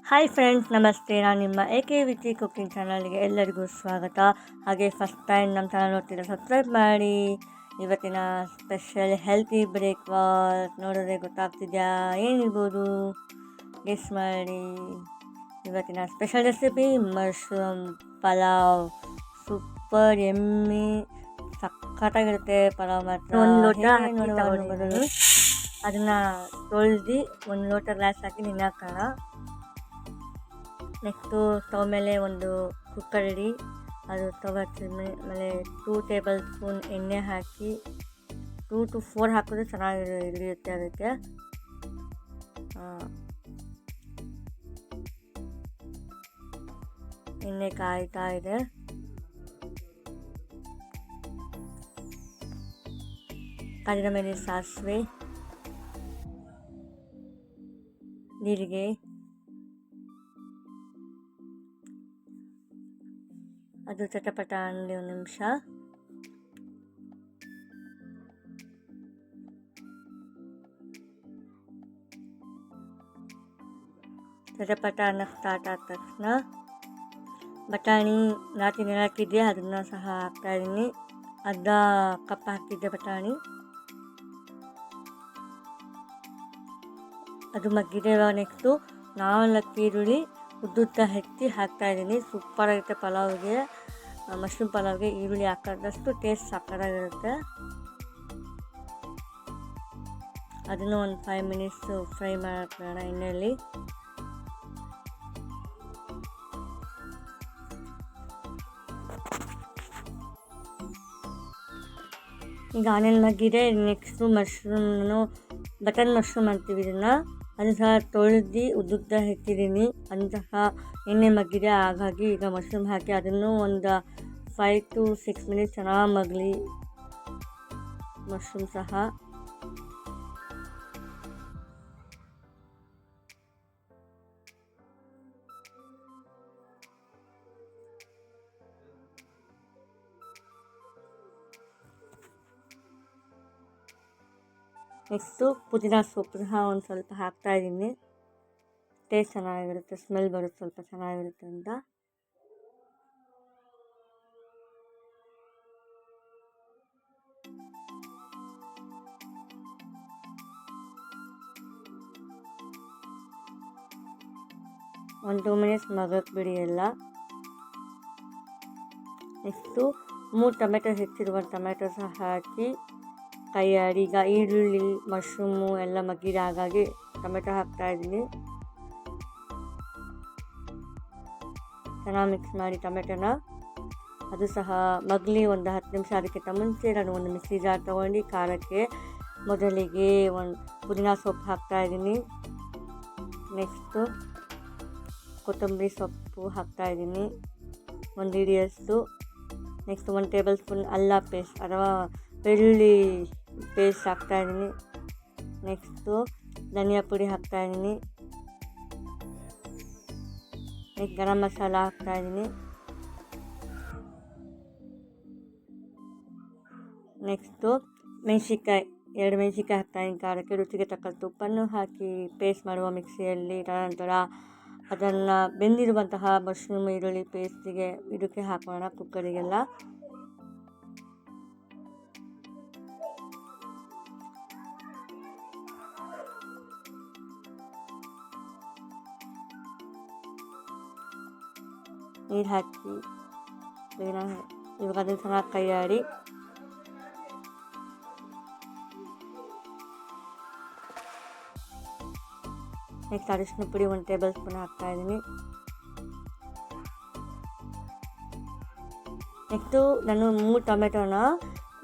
Hi friends, ನಮಸ್ತೆ. ನಾನು ನಿಮ್ಮ AKVT ಕುಕ್ಕಿಂಗ್ ಚಾನಲ್ಗೆ ಎಲ್ಲರಿಗೂ ಸ್ವಾಗತ. ಹಾಗೆ ಫಸ್ಟ್ ಟೈಮ್ ನಮ್ಮ ಚಾನಲ್ ನೋಡ್ತಿದ್ರೆ ಸಬ್ಸ್ಕ್ರೈಬ್ ಮಾಡಿ. ಇವತ್ತಿನ ಸ್ಪೆಷಲ್ ಹೆಲ್ತಿ ಬ್ರೇಕ್ಫಾಸ್ಟ್ ನೋಡಿದ್ರೆ ಗೊತ್ತಾಗ್ತಿದೆಯಾ ಏನಿರ್ಬೋದು? ಗೆಸ್ ಮಾಡಿ. ಇವತ್ತಿನ special recipe mushroom pulao. Super ಎಮ್ಮಿ ಸಖತ್ತಾಗಿರುತ್ತೆ ಪಲಾವ್ ಮಾತ್ರ. ಒಂದು ಲೋಟ ಹೇಗೆ ಅಕ್ಕಿ ನೋಡುವ ತಗೊಂಡಿದ್ದೀನಿ. ಅದನ್ನು ತೊಳೆದು ಒಂದು ಲೋಟ ಗ್ಲಾಸ್ ಹಾಕಿ ನೆನೆಹಾಕೋಣ. ನೆಕ್ಸ್ಟು ಸ್ಟವ್ ಮೇಲೆ ಒಂದು ಕುಕ್ಕರ್ ಇಡಿ. ಅದು ಸ್ಟವ್ ಮೇಲೆ 2 ಟೇಬಲ್ ಸ್ಪೂನ್ ಎಣ್ಣೆ ಹಾಕಿ 2 to 4 ಹಾಕಿದ್ರೆ ಚೆನ್ನಾಗಿ ಹಿಡಿಯುತ್ತೆ. ಅದಕ್ಕೆ ಎಣ್ಣೆ ಕಾಯ್ತಾ ಇದೆ. ಕಾದಿದ ಮೇಲೆ ಸಾಸಿವೆ, ಜೀರಿಗೆ, ಅದು ಚಟಪಟ ಅನ್ನಲಿ ಒಂದು ನಿಮಿಷ. ಚಟಪಟ ಅನ್ನೋ ಸ್ಟಾರ್ಟ್ ಆದ ತಕ್ಷಣ ಬಟಾಣಿ ರಾತ್ರಿ ನೆನೆಹಾಕಿದ್ದೆ ಅದನ್ನು ಸಹ ಹಾಕ್ತಾಯಿದ್ದೀನಿ. ಅರ್ಧ ಕಪ್ ಹಾಕಿದ್ದೆ ಬಟಾಣಿ. ಅದು ಮಗ್ಗಿದೆ. ನೆಕ್ಸ್ಟು 4 ಈರುಳ್ಳಿ ಉದ್ದುದ್ದ ಹೆಚ್ಚಿ ಹಾಕ್ತಾಯಿದ್ದೀನಿ. ಸೂಪರಾಗಿರುತ್ತೆ ಪಲಾವ್ಗೆ, ಮಶ್ರೂಮ್ ಪಲಾವ್ಗೆ ಈರುಳ್ಳಿ ಹಾಕೋದಷ್ಟು ಟೇಸ್ಟ್ ಸಕ್ಕತ್ತಾಗಿರುತ್ತೆ. ಅದನ್ನು ಒಂದು 5 ಮಿನಿಟ್ಸ್ ಫ್ರೈ ಮಾಡೋಣ ಎಣ್ಣೆಯಲ್ಲಿ. ಈಗ ಆನಿಯನ್ ಮಗ್ಗಿದೆ. ನೆಕ್ಸ್ಟು ಮಶ್ರೂಮ್ನು ಬಟನ್ ಮಶ್ರೂಮ್ ಅಂತೀವಿ ಇದನ್ನು, ಅದು ಸಹ ತೊಳೆದು ಉದ್ದುದ್ದ ಹೆಚ್ಚಿದ್ದೀನಿ. ಅಂತಹ ಎಣ್ಣೆ ಮಗ್ಗಿದೆ. ಹಾಗಾಗಿ ಈಗ ಮಶ್ರೂಮ್ ಹಾಕಿ ಅದನ್ನು ಒಂದು 5 to 6 ಮಿನಿಟ್ಸ್ ಚೆನ್ನಾಗಿ ಮಗಲಿ. ಮಶ್ರೂಮ್ ಸಹ ನೆಕ್ಸ್ಟು ಪುದೀನ ಸೊಪ್ಪು ಸಹ ಒಂದು ಸ್ವಲ್ಪ ಹಾಕ್ತಾಯಿದ್ದೀನಿ. ಟೇಸ್ಟ್ ಚೆನ್ನಾಗಿರುತ್ತೆ, ಸ್ಮೆಲ್ ಬರುತ್ತೆ ಸ್ವಲ್ಪ ಚೆನ್ನಾಗಿರುತ್ತೆ ಅಂತ. ಒಂದು 2 ಮಿನಿಟ್ಸ್ ಮಗಕ್ಕೆ ಬಿಡಿ ಎಲ್ಲ. ನೆಕ್ಸ್ಟು 3 ಟೊಮೆಟೊ ಹೆಚ್ಚಿರುವ ಟೊಮೆಟೊ ಸಹ ಹಾಕಿ ಕೈ ಆಡಿ. ಈಗ ಈರುಳ್ಳಿ ಮಶ್ರೂಮು ಎಲ್ಲ ಮಗ್ಗಿದೆ, ಹಾಗಾಗಿ ಟೊಮೆಟೊ ಹಾಕ್ತಾಯಿದ್ದೀನಿ. ಚೆನ್ನಾಗಿ ಮಿಕ್ಸ್ ಮಾಡಿ ಟೊಮೆಟೊನ. ಅದು ಸಹ ಮಗ್ಲಿ ಒಂದು 10 ನಿಮಿಷ. ಅದಕ್ಕಿಂತ ಮುಂಚೆ ನಾನು ಒಂದು ಮಿಕ್ಸಿ ಜಾರ್ ತೊಗೊಂಡು ಖಾರಕ್ಕೆ ಮೊದಲಿಗೆ ಒಂದು ಪುದೀನ ಸೊಪ್ಪು ಹಾಕ್ತಾಯಿದ್ದೀನಿ. ನೆಕ್ಸ್ಟು ಕೊತ್ತಂಬರಿ ಸೊಪ್ಪು ಹಾಕ್ತಾಯಿದ್ದೀನಿ 1 ಹಿಡಿಯಷ್ಟು. ನೆಕ್ಸ್ಟ್ 1 ಟೇಬಲ್ ಸ್ಪೂನ್ ಅಲ್ಲ ಪೇಸ್ಟ್ ಅಥವಾ ಬೆಳ್ಳುಳ್ಳಿ ಪೇಸ್ಟ್ ಹಾಕ್ತಾಯಿದ್ದೀನಿ. ನೆಕ್ಸ್ಟು ಧನಿಯಾ ಪುಡಿ ಹಾಕ್ತಾಯಿದ್ದೀನಿ. ನೆಕ್ಸ್ಟ್ ಗರಂ ಮಸಾಲ ಹಾಕ್ತಾಯಿದ್ದೀನಿ. ನೆಕ್ಸ್ಟು ಮೆಣಸಿನ್ಕಾಯಿ 2 ಮೆಣಸಿನ್ಕಾಯಿ ಹಾಕ್ತಾಯಿದ್ದೀನಿ ಖಾರಕ್ಕೆ. ರುಚಿಗೆ ತಕ್ಕಷ್ಟು ಉಪ್ಪನ್ನು ಹಾಕಿ ಪೇಸ್ಟ್ ಮಾಡುವ ಮಿಕ್ಸಿಯಲ್ಲಿ. ನಂತರ ಅದನ್ನು ಬೆಂದಿರುವಂತಹ ಮಶ್ರೂಮ್ ಈರುಳ್ಳಿ ಪೇಸ್ಟಿಗೆ ಇದಕ್ಕೆ ಹಾಕೋಣ ಕುಕ್ಕರಿಗೆಲ್ಲ. ನೀರು ಹಾಕಿ ಇವಾಗ ಅದನ್ನು ಚೆನ್ನಾಗಿ ಕೈ ಆಡಿ. ನೆಕ್ಸ್ಟ್ ಅರಿಶಿನ ಪುಡಿ 1 ಟೇಬಲ್ ಸ್ಪೂನ್ ಹಾಕ್ತಾಯಿದ್ದೀನಿ. ನೆಕ್ಸ್ಟು ನಾನು 3 ಟೊಮೆಟೊನ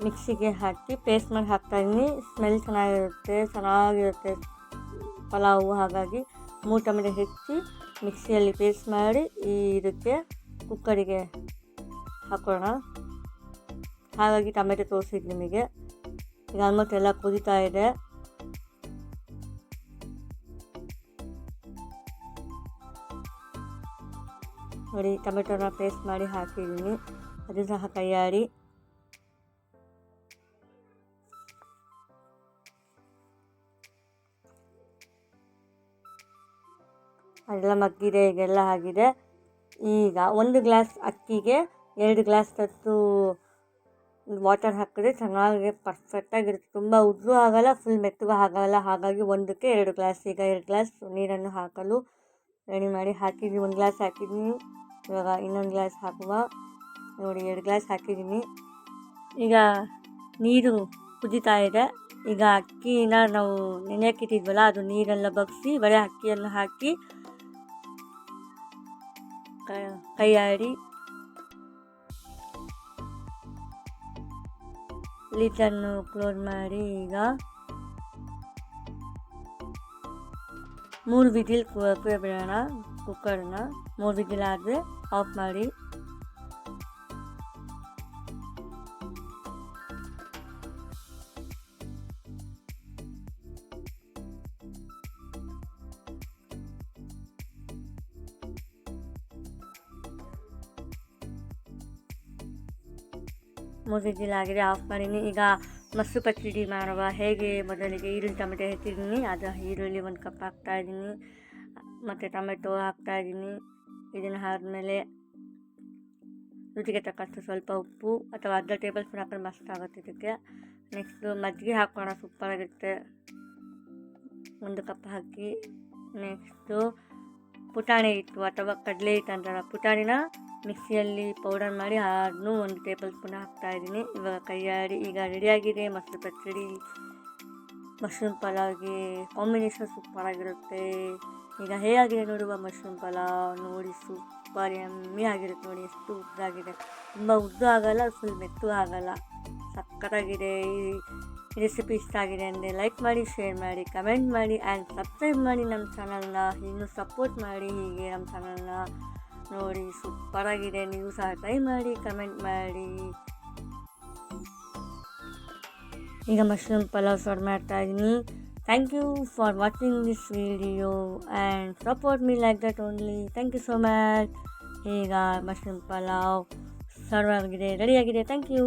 ಮಿಕ್ಸಿಗೆ ಹಾಕಿ ಪೇಸ್ಟ್ ಮಾಡಿ ಹಾಕ್ತಾಯಿದ್ದೀನಿ. ಸ್ಮೆಲ್ ಚೆನ್ನಾಗಿರುತ್ತೆ ಪಲಾವು. ಹಾಗಾಗಿ 3 ಟೊಮೆಟೊ ಹೆಚ್ಚಿ ಮಿಕ್ಸಿಯಲ್ಲಿ ಪೇಸ್ಟ್ ಮಾಡಿ ಇದಕ್ಕೆ ಕುಕ್ಕರಿಗೆ ಹಾಕೋಣ. ಹಾಗಾಗಿ ಟೊಮೆಟೊ ತೋರಿಸಿದ್ದು ನಿಮಗೆ. ಈಗ ಆಲ್ಮೋಸ್ಟ್ ಎಲ್ಲ ಕುದೀತಾ ಇದೆ. ನೋಡಿ, ಟೊಮೆಟೊನ ಪೇಸ್ಟ್ ಮಾಡಿ ಹಾಕಿದ್ದೀನಿ. ಅದು ಸಹ ಕೈ ಆಡಿ. ಎಲ್ಲ ಮಗ್ಗಿದೆ, ಈಗೆಲ್ಲ ಆಗಿದೆ. ಈಗ 1 ಗ್ಲಾಸ್ ಅಕ್ಕಿಗೆ 2 ಗ್ಲಾಸ್ ತತ್ತು ವಾಟರ್ ಹಾಕಿದ್ರೆ ಚೆನ್ನಾಗಿ ಪರ್ಫೆಕ್ಟಾಗಿರುತ್ತೆ. ತುಂಬ ಉದ್ರೂ ಆಗಲ್ಲ, ಫುಲ್ ಮೆತ್ತಗೂ ಆಗಲ್ಲ. ಹಾಗಾಗಿ 1ಕ್ಕೆ 2 ಗ್ಲಾಸ್. ಈಗ 2 ಗ್ಲಾಸ್ ನೀರನ್ನು ಹಾಕಲು ರೆಡಿ ಮಾಡಿ ಹಾಕಿದ್ದೀನಿ. 1 ಗ್ಲಾಸ್ ಹಾಕಿದ್ದೀನಿ. ಇವಾಗ ಇನ್ನೊಂದು ಗ್ಲಾಸ್ ಹಾಕುವ. ನೋಡಿ 2 ಗ್ಲಾಸ್ ಹಾಕಿದ್ದೀನಿ. ಈಗ ನೀರು ಕುದೀತಾ ಇದೆ. ಈಗ ಅಕ್ಕಿನ ನಾವು ನೆನೆಯಕ್ಕಿಟ್ಟಿದ್ವಲ್ಲ, ಅದು ನೀರೆಲ್ಲ ಬಗ್ಸಿ ಬರೀ ಅಕ್ಕಿಯನ್ನು ಹಾಕಿ ಕೈ ಆಡಿ ಲಿಡ್ಡನ್ನು ಕ್ಲೋಸ್ ಮಾಡಿ ಈಗ 3 ವಿಜಿಲ್ ಕುಯ್ಯಬಿಡೋಣ ಕುಕ್ಕರ್ನ. 3 ವಿಜಿಲ್ ಆದರೆ ಆಫ್ ಮಾಡಿ. ವಿಜಿಲ್ ಆಗಿದೆ, ಆಫ್ ಮಾಡೀನಿ. ಈಗ ಮೊಸರು ಪಚ್ಚಡಿ ಮಾಡುವ ಹೇಗೆ ಮೊದಲಿಗೆ ಈರುಳ್ಳಿ ಟೊಮೆಟೊ ಹೆಚ್ಚಿದ್ದೀನಿ. ಅದು ಈರುಳ್ಳಿ 1 ಕಪ್ ಹಾಕ್ತಾಯಿದ್ದೀನಿ, ಮತ್ತು ಟೊಮೆಟೊ ಹಾಕ್ತಾಯಿದ್ದೀನಿ. ಇದನ್ನು ಆದಮೇಲೆ ರುಚಿಗೆ ತಕ್ಕಷ್ಟು ಸ್ವಲ್ಪ ಉಪ್ಪು ಅಥವಾ ಅರ್ಧ ಟೇಬಲ್ ಸ್ಪೂನ್ ಹಾಕಿದ್ರೆ ಮಸ್ತ್ ಆಗುತ್ತೆ ಇದಕ್ಕೆ. ನೆಕ್ಸ್ಟು ಮಜ್ಜಿಗೆ ಹಾಕೋಣ, ಸೂಪರಾಗಿರುತ್ತೆ. 1 ಕಪ್ ಹಾಕಿ. ನೆಕ್ಸ್ಟು ಪುಟಾಣಿ ಹಿಟ್ಟು ಅಥವಾ ಕಡಲೆ ಹಿಟ್ಟು ಅಂತಾರ, ಪುಟಾಣಿನ ಮಿಕ್ಸಿಯಲ್ಲಿ ಪೌಡರ್ ಮಾಡಿ ಅದನ್ನು 1 ಟೇಬಲ್ ಸ್ಪೂನ್ ಹಾಕ್ತಾಯಿದ್ದೀನಿ. ಇವಾಗ ಕೈಯಾಡಿ. ಈಗ ರೆಡಿಯಾಗಿದೆ ಮೊಸರು ಪಚ್ಚಡಿ. Mushroom ಪಲಾವ್ಗೆ combination ಸೂಪರಾಗಿರುತ್ತೆ. ಈಗ ಹೇಗಾಗಿದೆ ನೋಡುವ ಮಶ್ರೂಮ್ ಪಲಾವ್. ನೋಡಿ ಸೂಪರ್ ಯಮ್ಮಿ ಆಗಿರುತ್ತೆ. ನೋಡಿ ಎಷ್ಟು ಉದ್ದಾಗಿದೆ, ತುಂಬ ಉದ್ದು ಆಗಲ್ಲ, ಫುಲ್ ಮೆತ್ತು ಆಗಲ್ಲ, ಸಕ್ಕತ್ತಾಗಿದೆ. ಈ ರೆಸಿಪಿ ಇಷ್ಟ ಆಗಿದೆ ಅಂದರೆ ಲೈಕ್ ಮಾಡಿ, ಶೇರ್ ಮಾಡಿ, ಕಮೆಂಟ್ ಮಾಡಿ ಆ್ಯಂಡ್ ಸಬ್ಸ್ಕ್ರೈಬ್ ಮಾಡಿ ನಮ್ಮ ಚಾನಲ್ನ. ಇನ್ನೂ ಸಪೋರ್ಟ್ ಮಾಡಿ ಹೀಗೆ ನಮ್ಮ ಚಾನಲ್ನ. ನೋಡಿ ಸೂಪರಾಗಿದೆ. ನೀವು ಸಹ ಟ್ರೈ ಮಾಡಿ, ಕಮೆಂಟ್ ಮಾಡಿ. ಈಗ ಮಶ್ರೂಮ್ ಪಲಾವ್ ಸರ್ವ್ ಮಾಡ್ತಾಯಿದ್ದೀನಿ. Thank you for watching this video and support me like that only. Thank you so much. ಈಗ ಮಶ್ರೂಮ್ ಪಲಾವ್ ಸರ್ವ್ ಆಗಿದೆ, ರೆಡಿಯಾಗಿದೆ. Thank you.